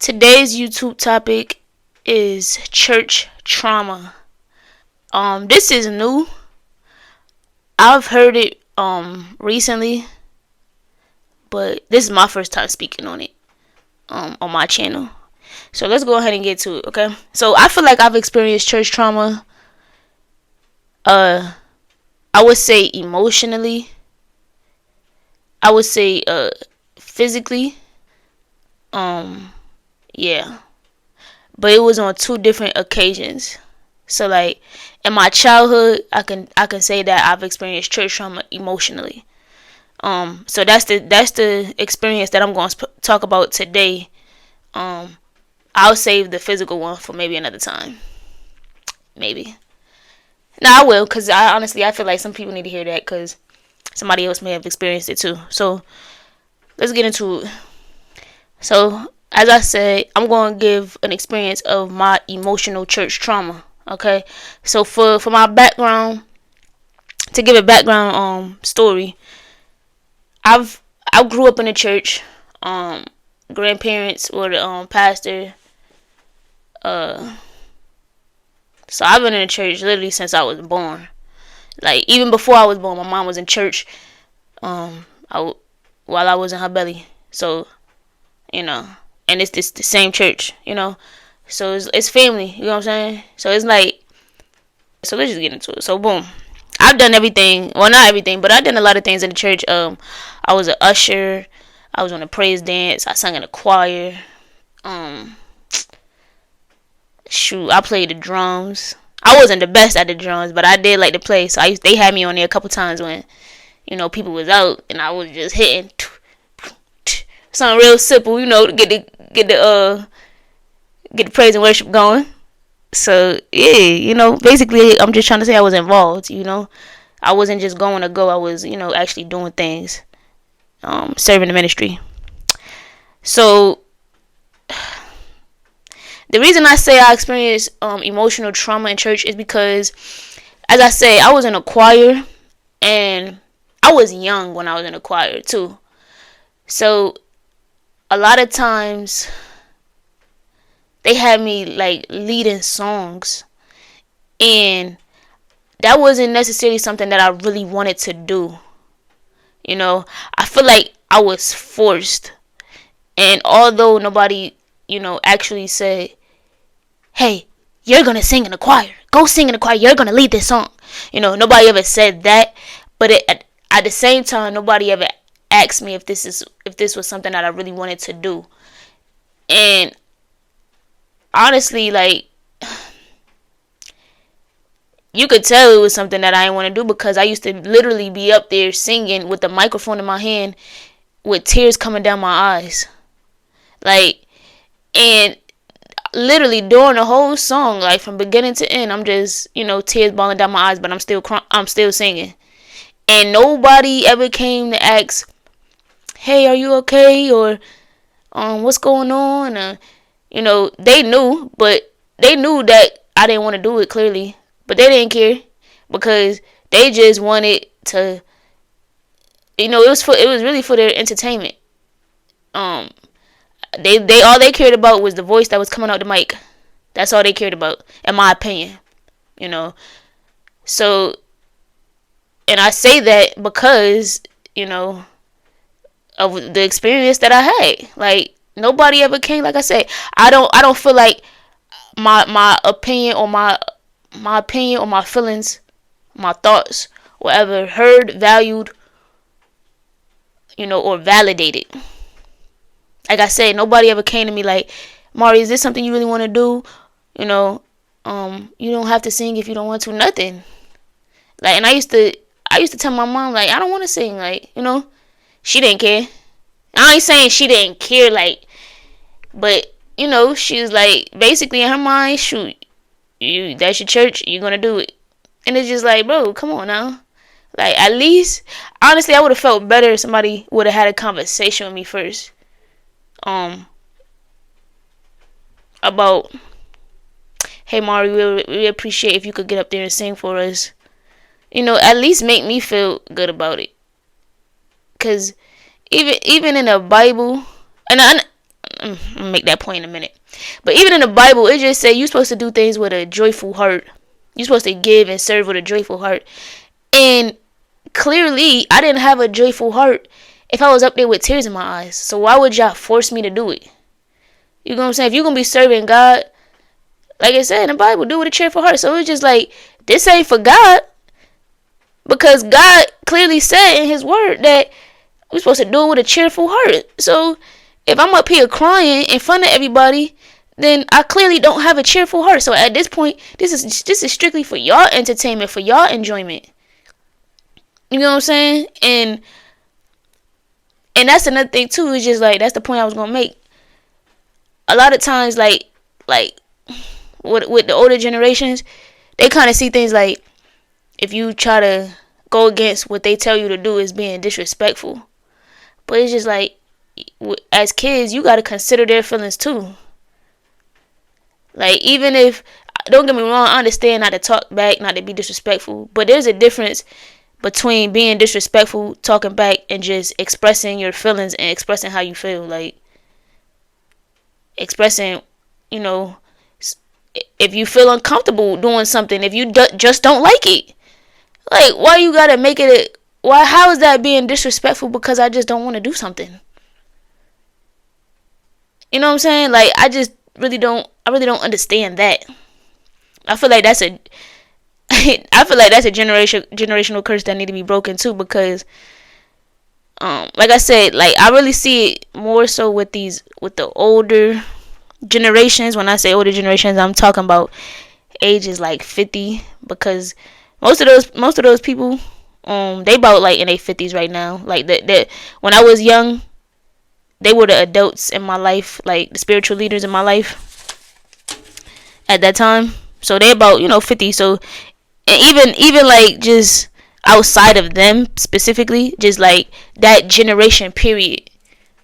Today's YouTube topic is church trauma. This is new. I've heard it recently, but this is my first time speaking on it on my channel. So let's go ahead and get to it, okay? So I feel like I've experienced church trauma. I would say emotionally. I would say physically. Yeah. But it was on two different occasions. So like in my childhood, I can say that I've experienced church trauma emotionally. So that's the experience that I'm going to talk about today. I'll save the physical one for maybe another time. Maybe. No, I will, because I feel like some people need to hear that, because somebody else may have experienced it too. So let's get into it. So as I said, I'm going to give an experience of my emotional church trauma. Okay, so for my background, to give a background story, I grew up in a church. Grandparents were the pastor. So I've been in church literally since I was born. Like even before I was born, my mom was in church. While I was in her belly. So and it's the same church. So it's family. You know what I'm saying? So it's like, so let's just get into it. So boom, I've done everything. Well, not everything, but I've done a lot of things in the church. I was an usher. I was on a praise dance. I sang in a choir. I played the drums. I wasn't the best at the drums, but I did like to play. So they had me on there a couple times when, people was out and I was just hitting something real simple, to get the praise and worship going. So yeah, basically I'm just trying to say I was involved. I wasn't just going to go. I was, actually doing things, serving the ministry. So the reason I say I experienced emotional trauma in church is because, as I say, I was in a choir, and I was young when I was in a choir too. So a lot of times they had me like leading songs, and that wasn't necessarily something that I really wanted to do. I feel like I was forced, and although nobody actually said, hey, you're gonna sing in the choir, go sing in the choir, you're gonna lead this song, nobody ever said that. But at the same time, nobody ever asked me if this was something that I really wanted to do. And honestly, like, you could tell it was something that I didn't want to do, because I used to literally be up there singing with the microphone in my hand with tears coming down my eyes. Like, and literally during the whole song, like from beginning to end, I'm just, tears balling down my eyes, but I'm still singing. And nobody ever came to ask, hey, are you okay? Or what's going on? They knew, but they knew that I didn't want to do it, clearly. But they didn't care, because they just wanted to, it was really for their entertainment. They all they cared about was the voice that was coming out the mic. That's all they cared about, in my opinion. So, and I say that because, of the experience that I had. Like, nobody ever came. Like I said, I don't feel like my opinion or my opinion or my feelings, my thoughts were ever heard, valued, or validated. Like I said, nobody ever came to me like, Mari, is this something you really want to do? You don't have to sing if you don't want to. Nothing. Like, and I used to tell my mom, like, I don't want to sing. Like, she didn't care. I ain't saying she didn't care, like, but she was like, basically in her mind, shoot, that's your church, you're gonna do it. And it's just like, bro, come on now. Like, at least, honestly, I would have felt better if somebody would have had a conversation with me first. About, hey, Mari, we appreciate if you could get up there and sing for us. At least make me feel good about it. Because even in the Bible, and gonna make that point in a minute. But even in the Bible, it just say you're supposed to do things with a joyful heart. You're supposed to give and serve with a joyful heart. And clearly, I didn't have a joyful heart if I was up there with tears in my eyes. So why would y'all force me to do it? You know what I'm saying? If you're gonna be serving God, like I said in the Bible, do it with a cheerful heart. So it's just like, this ain't for God, because God clearly said in his word that we're supposed to do it with a cheerful heart. So if I'm up here crying in front of everybody, then I clearly don't have a cheerful heart. So at this point, this is strictly for y'all entertainment, for y'all enjoyment. You know what I'm saying? And that's another thing too. Is just like, that's the point I was gonna make. A lot of times, like with the older generations, they kind of see things like, if you try to go against what they tell you to do, is being disrespectful. But it's just like, as kids, you got to consider their feelings too. Like, even if, don't get me wrong, I understand not to talk back, not to be disrespectful, but there's a difference between being disrespectful, talking back, and just expressing your feelings and expressing how you feel. Like, expressing, you know, if you feel uncomfortable doing something, if you just don't like it. Like, why you gotta make it how is that being disrespectful because I just don't want to do something? You know what I'm saying? Like, I really don't understand that. I feel like that's a generational curse that need to be broken too, because like I said, like, I really see it more so with the older generations. When I say older generations, I'm talking about ages like 50, because most of those people, they about like in their 50s right now. Like, that when I was young, they were the adults in my life, like the spiritual leaders in my life at that time. So they about 50. So, and even like, just outside of them specifically, just like that generation period,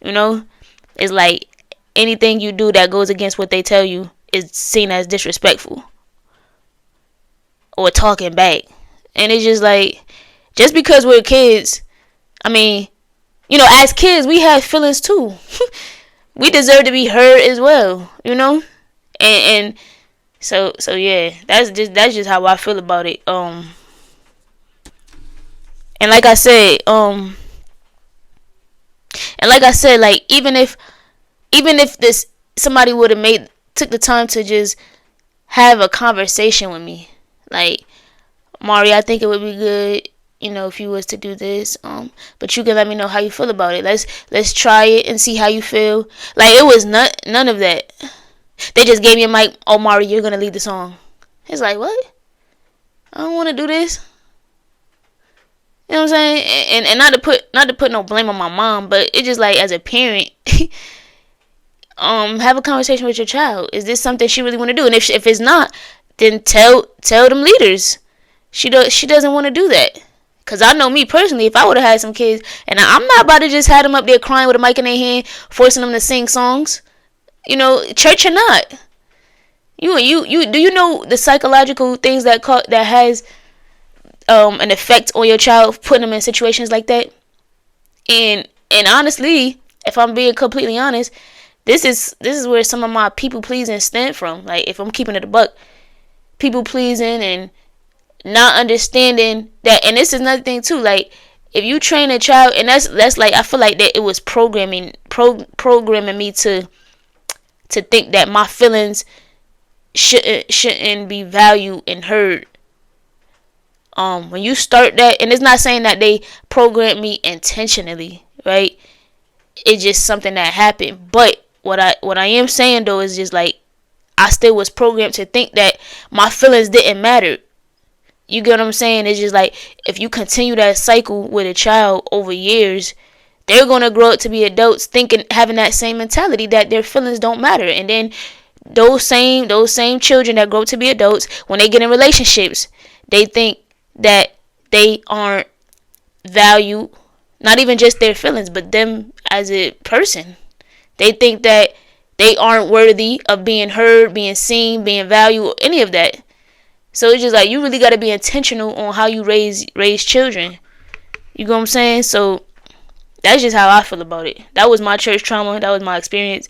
is like, anything you do that goes against what they tell you is seen as disrespectful or talking back. And it's just like, just because we're kids, I mean, as kids, we have feelings too. We deserve to be heard as well, and so yeah, that's just how I feel about it. And like I said, like, even if this somebody would have took the time to just have a conversation with me, like, Mari, I think it would be good, if you was to do this, but you can let me know how you feel about it. Let's try it and see how you feel. Like, it was none of that. They just gave me a mic. Oh, Mari, you're gonna lead the song. It's like, what? I don't want to do this. You know what I'm saying? And not to put no blame on my mom, but it's just like, as a parent, have a conversation with your child. Is this something she really want to do? And if it's not, then tell them leaders she doesn't want to do that. Cause I know me personally, if I would have had some kids, and I'm not about to just have them up there crying with a mic in their hand, forcing them to sing songs, church or not. Do you know the psychological things that has an effect on your child, putting them in situations like that? And honestly, if I'm being completely honest, this is where some of my people pleasing stem from. Like, if I'm keeping it a buck, people pleasing and not understanding that. And this is another thing too, like, if you train a child, and that's like, I feel like that it was programming me to think that my feelings shouldn't be valued and heard. When you start that, and it's not saying that they programmed me intentionally, right? It's just something that happened. But what I am saying though is just like, I still was programmed to think that my feelings didn't matter. You get what I'm saying? It's just like, if you continue that cycle with a child over years, they're gonna grow up to be adults having that same mentality that their feelings don't matter. And then those same children that grow up to be adults, when they get in relationships, they think that they aren't valued, not even just their feelings, but them as a person. They think that they aren't worthy of being heard, being seen, being valued, any of that. So it's just like, you really got to be intentional on how you raise children. You know what I'm saying? So that's just how I feel about it. That was my church trauma. That was my experience.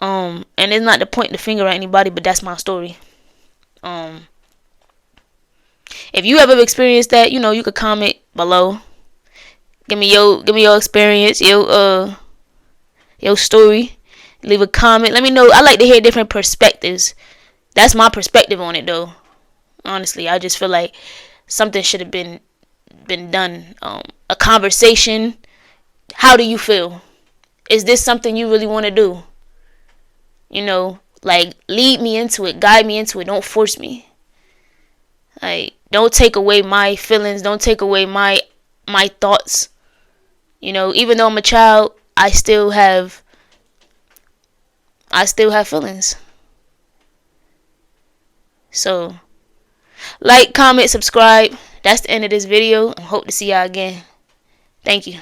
And it's not to point the finger at anybody, but that's my story. If you ever experienced that, you could comment below. Give me your experience, your story. Leave a comment. Let me know. I like to hear different perspectives. That's my perspective on it, though. Honestly, I just feel like something should have been done. A conversation. How do you feel? Is this something you really want to do? Like, lead me into it, guide me into it. Don't force me. Like, don't take away my feelings. Don't take away my thoughts. Even though I'm a child, I still have feelings. So, like, comment, subscribe. That's the end of this video. I hope to see y'all again. Thank you.